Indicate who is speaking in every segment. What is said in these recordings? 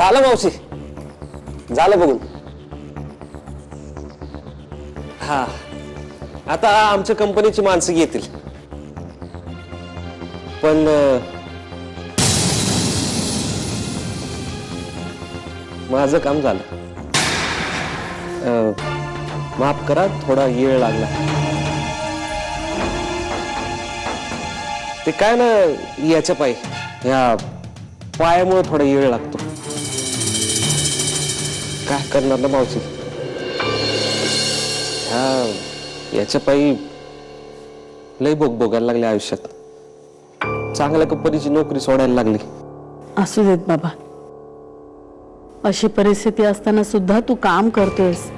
Speaker 1: झालं मावशी, झालं बघून. हा, आता आमच्या कंपनीची माणसं येतील, पण माझं काम झालं. माफ करा, थोडा वेळ लागला. ते काय ना, याच्या पायी या पायामुळे थोडा वेळ लागतो. काय करणार ना मावशी, याच्या पायी लय भोगायला लागले आयुष्यात. चांगल्या कंपनीची नोकरी सोडायला लागली.
Speaker 2: असू देत बाबा, अशी परिस्थिती असताना सुद्धा तू काम करतोयस,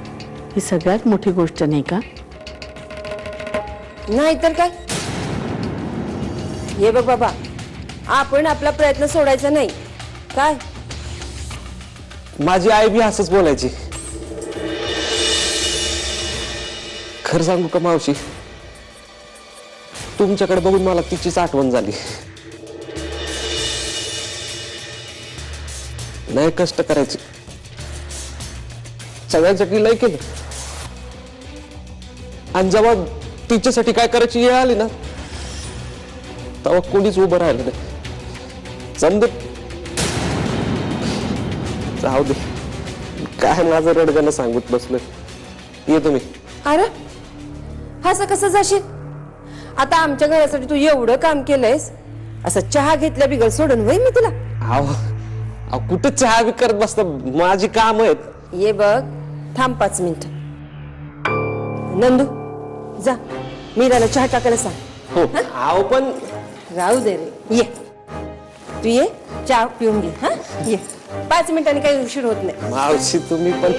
Speaker 2: ही सगळ्यात मोठी गोष्ट नाही का?
Speaker 3: नाहीतर काय. हे बघ बाबा, आपण आपला प्रयत्न सोडायचा नाही काय.
Speaker 1: माझी आई बी असंच बोलायची. खरं सांगू का मावशी, तुमच्याकडे बघून मला तिचीच आठवण झाली. लय कष्ट करायचे, सगळ्यांसाठी लय केलं, आणि जेव्हा तिच्यासाठी काय करायची वेळ आली ना, तेव्हा कोणीच उभं राहिलं नाही. समज जाऊ दे, काय माझं रडगाणं सांगत बसलोय. येतो मी.
Speaker 3: अरे असं कसं जाशील? आता आमच्या घरासाठी तू एवढं काम केलंयस, असं चहा घेतल्या बिगर सोडून वय मी तुला?
Speaker 1: अहो कुठं चहा बी करत बसता, माझी काम आहेत.
Speaker 3: ये बघ, थांब 5 मिनिट. नंदू, जा मीराला चहा टाकायला सांग.
Speaker 1: हो, अहो पण
Speaker 3: राहू दे रे, ये तू ये, चहा पिऊन घे. हा ये, 5 मिनिटांनी काही उशीर होत नाही.
Speaker 1: मावशी तुम्ही पण.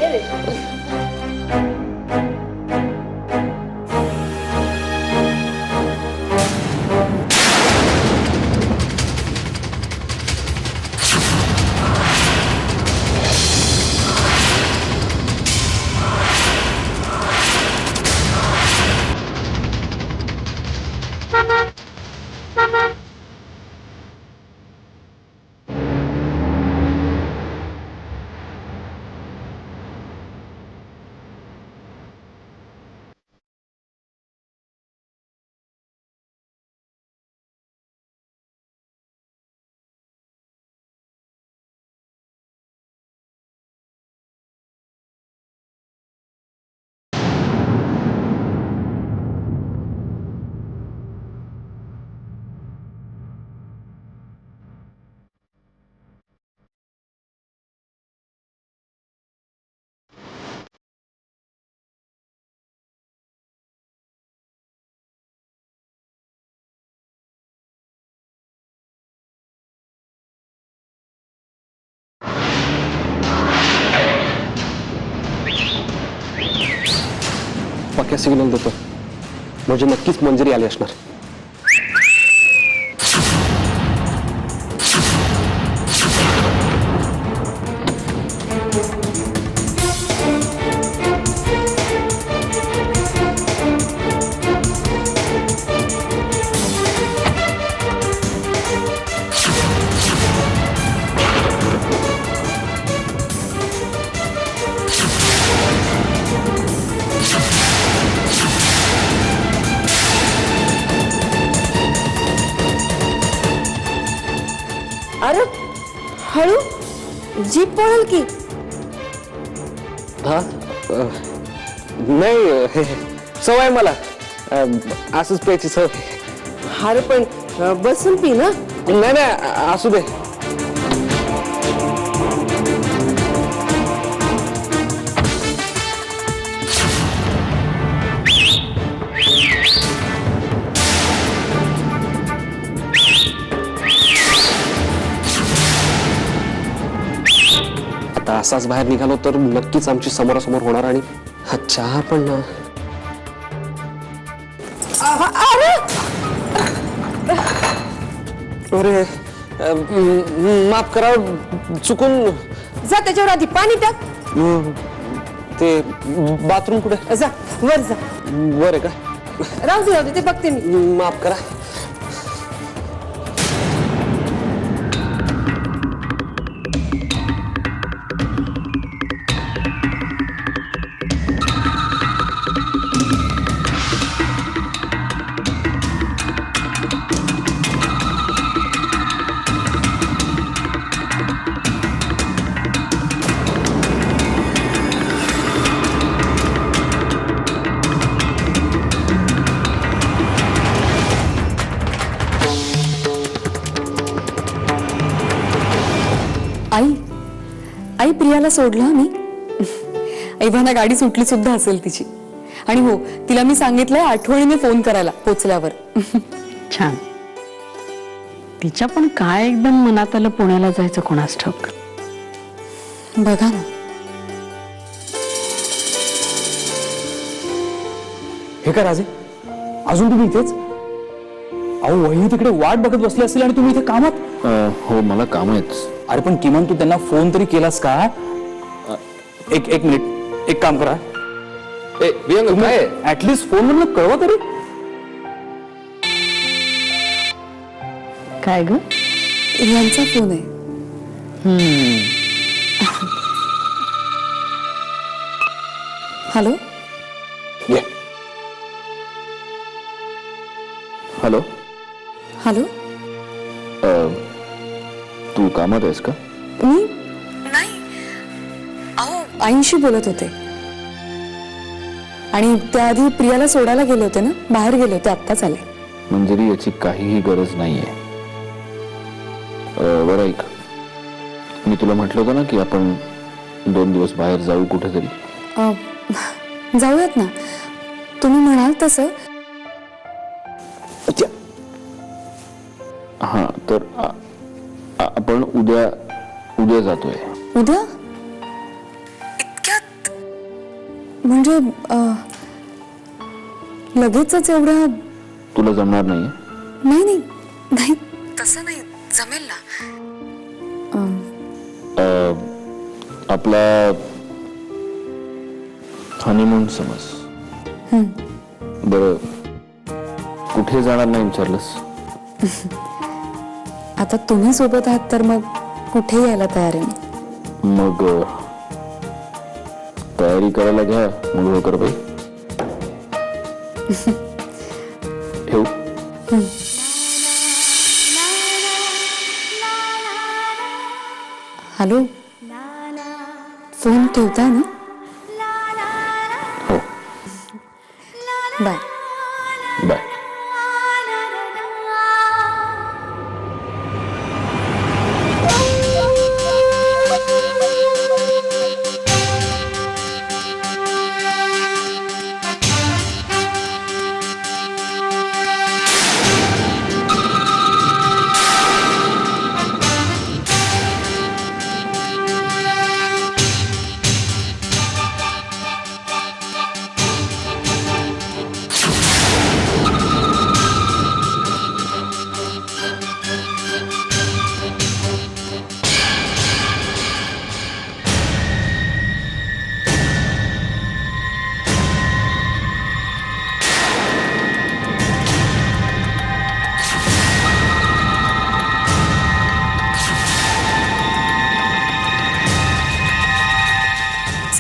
Speaker 1: पक्या सिग्नल देतो, म्हणजे नक्कीच मंजुरी आली असणार.
Speaker 3: अरे हळू, जीप पळेल की.
Speaker 1: हा, नाही, सवय मला असंच प्यायची सवय.
Speaker 3: अरे पण बसून पी ना.
Speaker 1: नाही नाही, असू दे. आता असाच बाहेर निघालो तर नक्कीच आमची समोरासमोर होणार, आणि हा चहा पण ना. अरे माफ करा, चुकून.
Speaker 3: जा त्याच्यावर आधी पाणी टाक.
Speaker 1: ते बाथरूम कुठे?
Speaker 3: जा वर जा.
Speaker 1: वर आहे का?
Speaker 3: राहू दे ते बघते मी.
Speaker 1: माफ करा.
Speaker 4: नाही प्रियाला सोडलं आम्ही. एव्हाना गाडी सुटली सुद्धा असेल तिची. आणि हो, तिला मी सांगितलंय आठवणीने फोन करायला पोचल्यावर.
Speaker 2: छान. तिच्या पण काय एकदम मनात आलं पुण्याला जायचं कोणास ठाऊक.
Speaker 4: बघा ना.
Speaker 5: हे का राजे, अजून तुम्ही इथेच? अहो वहिनी तिकडे वाट बघत बसली असतील आणि तुम्ही इथे कामात.
Speaker 1: हो मला काम आहेत.
Speaker 5: अरे पण किमान तू त्यांना फोन तरी केलास का? एक मिनिट, एक काम करा,
Speaker 1: ए वियंग काय आहे?
Speaker 5: ऍटलीस्ट फोनवरून कळवा तरी.
Speaker 2: काय ग?
Speaker 4: यांचा फोन आहे. हॅलो.
Speaker 1: ये. हॅलो.
Speaker 4: हॅलो.
Speaker 1: तू कामात आहेस का?
Speaker 4: मी नाही, अहो आईंशी बोलत होते. आणि त्याआधी प्रियाला सोडायला गेले होते ना, बाहेर गेले होते, आत्ताच आले.
Speaker 1: मंजिरी याची काहीही गरज नाहीये. बरं ऐक, मी तुला म्हटलं होतं ना की आपण 2 दिवस बाहेर जाऊ कुठेतरी.
Speaker 4: जाऊयात ना, तुम्ही म्हणाल तसं.
Speaker 1: हा तर आपण उद्या जातोय.
Speaker 4: उद्या? इतक्यात? म्हणजे लगेचच एवढ्या?
Speaker 1: तुला जमणार नाहीये?
Speaker 4: नाही नाही नाही, तसं नाही, जमेल ना.
Speaker 1: आपला हनीमून समज. बरं कुठे जाणार नाही विचारलंस?
Speaker 4: आता तुम्ही सोबत आहात तर मग कुठे यायला तयार आहे.
Speaker 1: मग तयारी करायला घ्या मग कर बाई. ठेवू?
Speaker 4: हॅलो. फोन ठेवताय ना?
Speaker 1: हो.
Speaker 4: बाय.
Speaker 1: बाय.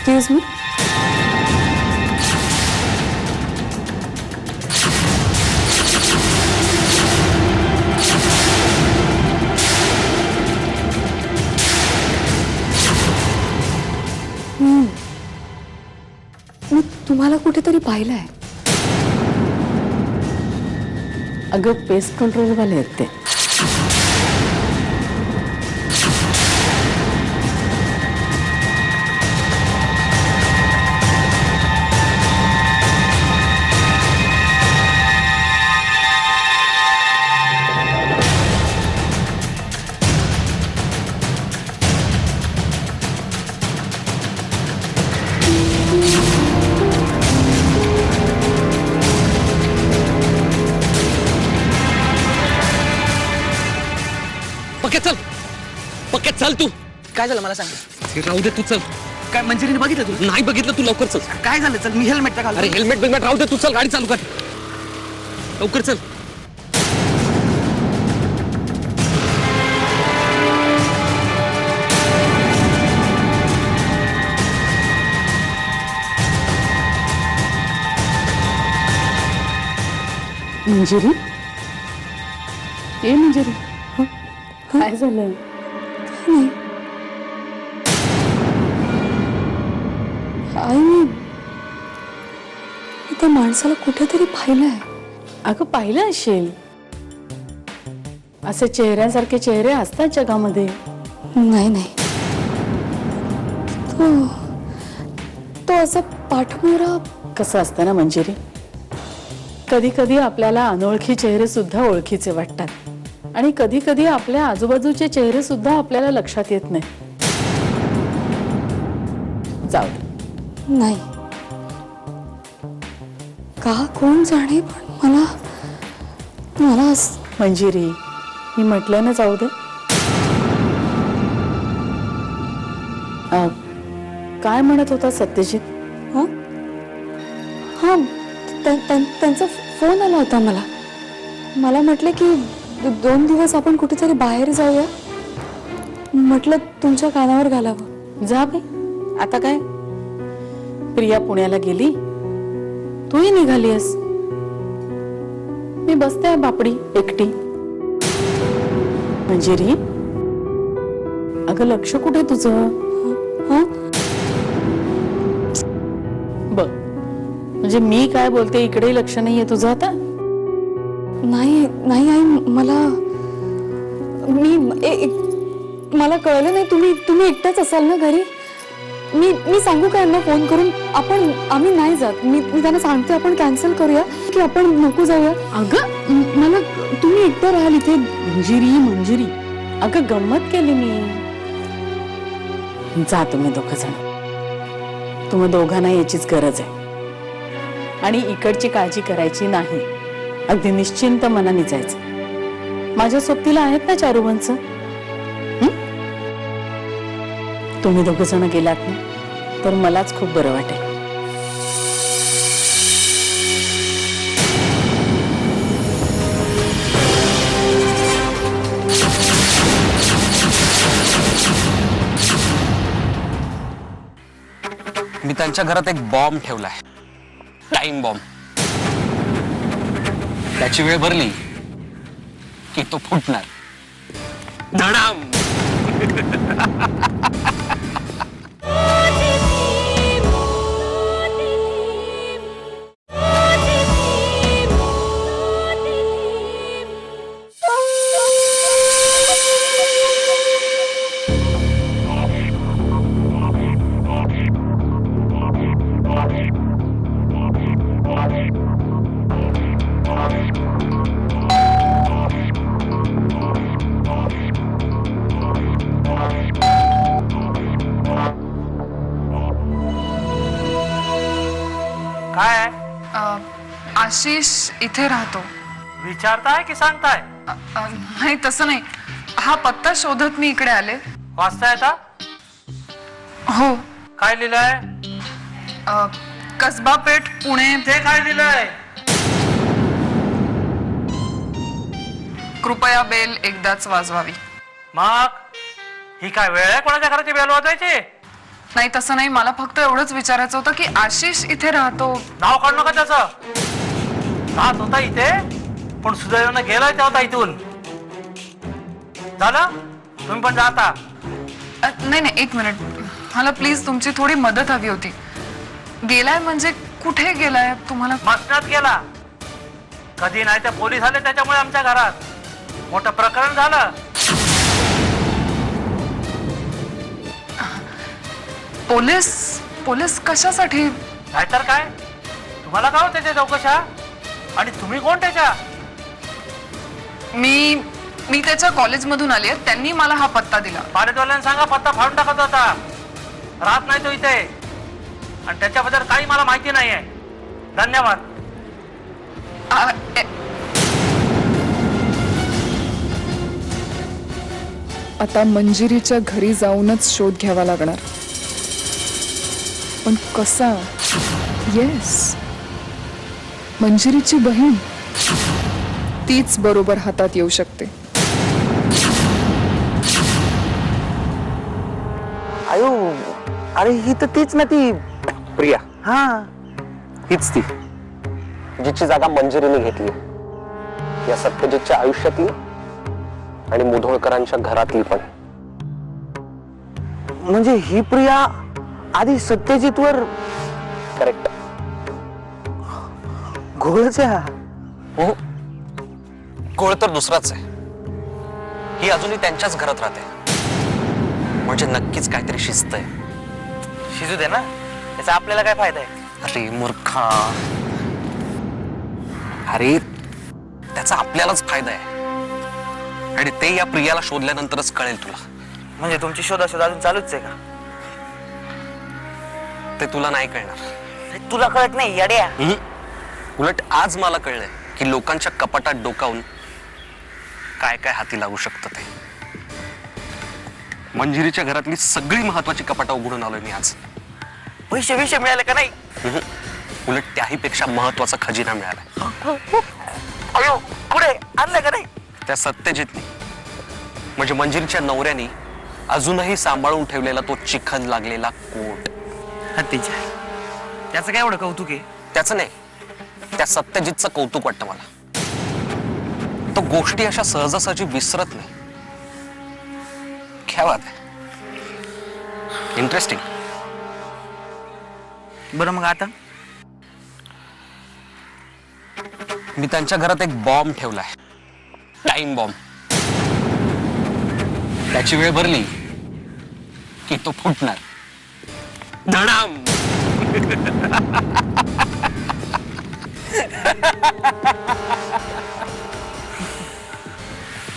Speaker 4: Excuse me. मी तुम्हाला कुठेतरी पाहिलंय.
Speaker 2: अगं पेस्ट कंट्रोल वाले आहेत ते.
Speaker 1: पक्क्यात चल तू.
Speaker 6: काय झालं मला सांग.
Speaker 1: राहू दे तू चल.
Speaker 6: काय मंजिरीने बघितलं तू?
Speaker 1: नाही बघितलं तू लवकर चल.
Speaker 6: काय झालं? चल मी हेल्मेट तर घाल.
Speaker 1: अरे हेल्मेट बिल्मेट राहू दे तू चल गाडी चालू कर लवकर चल.
Speaker 2: मंजिरी, ए मंजिरी, काय झालं?
Speaker 4: आई, मी त्या माणसाला कुठेतरी पाहिलंय.
Speaker 2: अगं पाहिलं असेल. असे चेहऱ्यासारखे चेहरे असतात जगामध्ये.
Speaker 4: नाही नाही, तो असं पाठमोरा
Speaker 2: कसं असतं ना मंजिरी, कधी कधी आपल्याला अनोळखी चेहरे सुद्धा ओळखीचे वाटतात आणि कधी कधी आपल्या आजूबाजूचे चेहरे सुद्धा आपल्याला लक्षात येत नाही. जाऊ दे.
Speaker 4: नाही. का कोण जाणे, पण मला
Speaker 2: मंजिरी, मी म्हटलं ना जाऊ दे. काय म्हणत होता सत्यजित?
Speaker 4: हा हा त्यांचा फोन आला होता मला म्हटले की 2 दिवस आपण कुठेतरी बाहेर जाऊया. म्हटलं तुमच्या कानावर घालावं.
Speaker 2: जा बे, आता काय? प्रिया पुण्याला गेली, तूही निघालीस, मी बसते बापडी एकटी. मंजिरी, अगं लक्ष कुठे तुझं?
Speaker 4: हा
Speaker 2: बघ, म्हणजे मी काय बोलते इकडे लक्ष नाहीये तुझं आता?
Speaker 4: नाही नाही आई, मला कळलं नाही. तुम्ही एकटाच असाल ना घरी? मी सांगू का यांना फोन करून? आम्ही नाही जात. मी त्यांना सांगते आपण कॅन्सल करूया, की आपण नको जाऊया.
Speaker 2: अगं मला तुम्ही एकटं राहाल इथे. मंजिरी, अगं गंमत केली मी. जा तुम्ही दोघं जण, तुम्हा दोघांना याचीच गरज आहे आणि इकडची काळजी करायची नाही. अगदी निश्चिंत मनाने जायचं. माझ्या सोबतीला आहेत ना चारुवंश. तुम्ही दोघं जण गेलात ना तर मलाच खूप बरं वाटेल.
Speaker 1: मी त्यांच्या घरात एक बॉम्ब ठेवलाय, टाइम बॉम्ब. त्याची वेळ भरली की तो फुटणार. धडाम.
Speaker 7: काय आहे?
Speaker 8: आशिष इथे राहतो.
Speaker 7: विचारताय की सांगताय?
Speaker 8: नाही तसं नाही, हा पत्ता शोधत मी इकडे आले.
Speaker 7: वाचता येता?
Speaker 8: हो.
Speaker 7: काय लिहिलंय?
Speaker 8: कसबा पेठ, पुणे.
Speaker 7: ते काय लिहिलंय?
Speaker 8: कृपया बेल एकदाच वाजवावी.
Speaker 7: मग ही काय वेळ आहे कोणाच्या घराची बेल वाजवायची?
Speaker 8: नाही तसं नाही, मला फक्त एवढंच विचारायचं होतं की आशिष इथे राहतो.
Speaker 7: नाव काढू नका त्याचं. राहत होता इथे, पण सुदैवानं गेलाय त्या होता इथून. झालं? तुम्ही पण जाता.
Speaker 8: नाही नाही, एक मिनिट, मला प्लीज तुमची थोडी मदत हवी होती. गेलाय म्हणजे कुठे गेलाय? तुम्हाला
Speaker 7: मसनात गेला. कधी नाही तर पोलीस आले त्याच्यामुळे आमच्या घरात मोठं प्रकरण झालं.
Speaker 8: पोलीस कशासाठी?
Speaker 7: नाहीतर काय, तुम्हाला काय होतं त्याच्या चौकशा? आणि तुम्ही कोण त्याच्या?
Speaker 8: मी त्याच्या कॉलेजमधून आली आहे, त्यांनी मला हा पत्ता दिला.
Speaker 7: कॉलेजवाल्यांना सांगा पत्ता फाडून टाकत होता. राहत नाही तो इथे, आणि त्याच्याबद्दल काही मला माहिती नाहीये. धन्यवाद.
Speaker 8: आता मंजिरीच्या घरी जाऊनच शोध घ्यावा लागणार, पण कसा? येस, मंजिरीची बहीण, तीच बरोबर हातात येऊ शकते.
Speaker 1: आयो, अरे ही तर तीच ना ती प्रिया.
Speaker 6: हा,
Speaker 1: हीच ती जिची जागा मंजिरीने घेतली या सत्यजितच्या आयुष्यातली आणि मुधोळकरांच्या घरातली पण.
Speaker 6: म्हणजे ही प्रिया आधी सत्यजितवर
Speaker 1: करेक्ट.
Speaker 6: घोळच आहे हा.
Speaker 1: हो, गोळ तर दुसराच आहे. ही अजूनही त्यांच्याच घरात राहते, म्हणजे नक्कीच काहीतरी शिस्त आहे.
Speaker 6: शिजू दे ना, याचा आपल्याला काय फायदा आहे?
Speaker 1: अरे मूर्खा, अरे त्याचा आपल्यालाच फायदा आहे आणि ते या प्रियाला शोधल्यानंतरच कळेल तुला.
Speaker 6: म्हणजे तुमची शोधाशोध अजून चालूच आहे का?
Speaker 1: ते तुला नाही कळणार.
Speaker 6: तुला कळत नाही येड्या?
Speaker 1: उलट आज मला कळलंय की लोकांच्या कपाटात डोकावून काय काय हाती लागू शकतं ते. मंजिरीच्या घरातली सगळी महत्वाची कपाटं उघडून आलोय मी आज.
Speaker 6: पैसे विषय मिळाले का नाही?
Speaker 1: उलट त्याही पेक्षा महत्वाचा खजिना मिळाला.
Speaker 6: अयो, कुठे आणलं का नाही?
Speaker 1: त्या सत्यजितनी म्हणजे मंजिरीच्या नवऱ्यानी अजूनही सांभाळून ठेवलेला तो चिखल लागलेला कोट.
Speaker 6: हत्तीच्या, त्याचं काय एवढं कौतुक आहे?
Speaker 1: त्याचं नाही, त्या सत्यजितचं कौतुक वाटतं मला. तो गोष्टी अशा सहजासहजी विसरत नाही. क्या बात आहे, इंटरेस्टिंग.
Speaker 6: बरं मग आता
Speaker 1: मी त्यांच्या घरात एक बॉम्ब ठेवलाय, टाइम बॉम्ब. त्याची वेळ भरली की तो फुटणार. धडाम.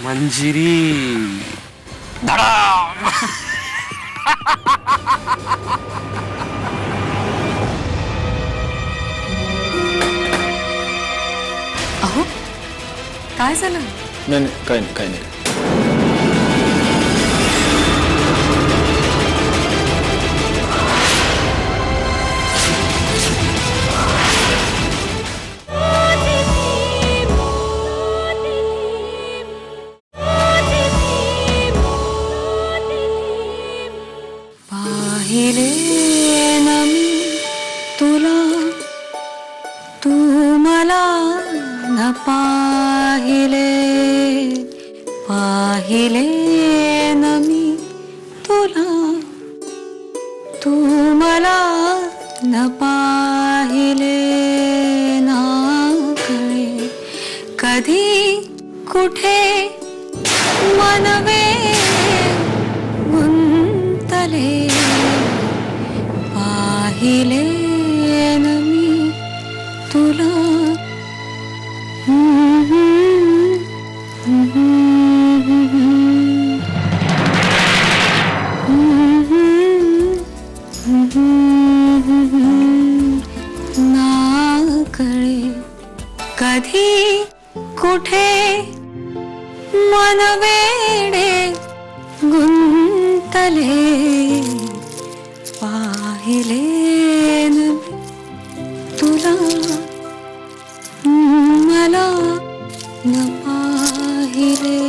Speaker 1: मंजिरी, धडाम.
Speaker 4: अहो काय झालं?
Speaker 5: नाही काय नाही, काय नाही.
Speaker 4: पाहिले ना मी तुला, तू मला न पाहिले. पाहिले ना मी तुला, तू मला न पाहिले. ना कळे कधी कुठे मनवे गुंतले. पाहिले ना मी तुला. ना कळे कधी कुठे मन वेडे गुंतले. पाहिले न तुला, मला न पाहिले.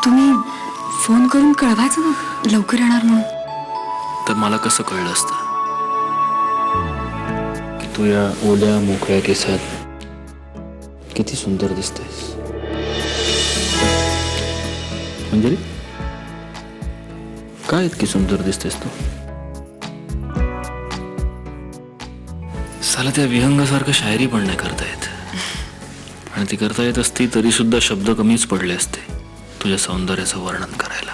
Speaker 4: तुम्ही फोन करून कळवायचं ना लवकर येणार म्हणून.
Speaker 5: तर मला कसं कळलं असतं की तू या ओल्या मोकळ्या केसात किती सुंदर दिसतेस. मंजिरी, काय इतकी सुंदर दिसतेस तू? साला त्या विहंगासारखं शायरी पण नाही करता येत. आणि ती करता येत असती तरी सुद्धा शब्द कमीच पडले असते तुझ्या सौंदर्याचं वर्णन करायला.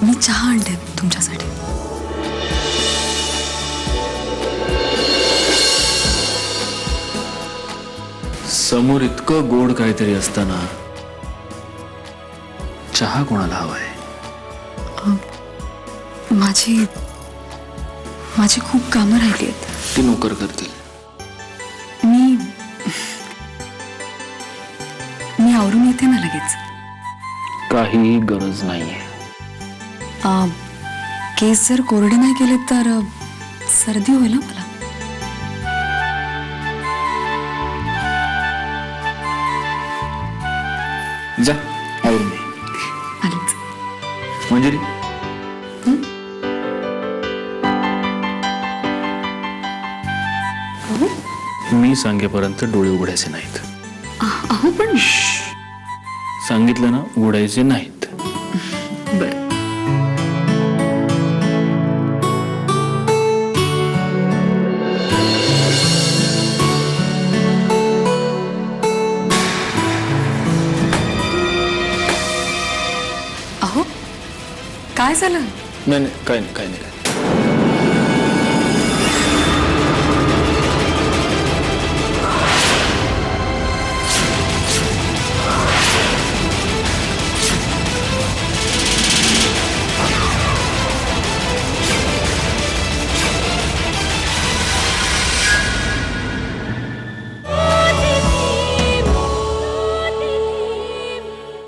Speaker 4: मी चहा आणते तुमच्यासाठी.
Speaker 5: समोर इतकं गोड काहीतरी असताना चहा कोणाला हवाय?
Speaker 4: माझी खूप कामं राहिली आहेत.
Speaker 5: ती नोकर करतील.
Speaker 4: मी आवरून येते ना लगेच.
Speaker 5: काहीही गरज नाहीये.
Speaker 4: केस जर कोरडे नाही केले तर सर्दी होईल मला.
Speaker 5: जा आवरून घे.
Speaker 4: आलेच.
Speaker 5: मंजिरी मी सांगेपर्यंत डोळे उघडायचे नाहीत.
Speaker 4: अहो पण
Speaker 5: सांगितलं ना, उघडायचे नाहीत.
Speaker 4: बर.
Speaker 8: अहो काय झालं?
Speaker 5: नाही नाही, काय नाही, काय नाही.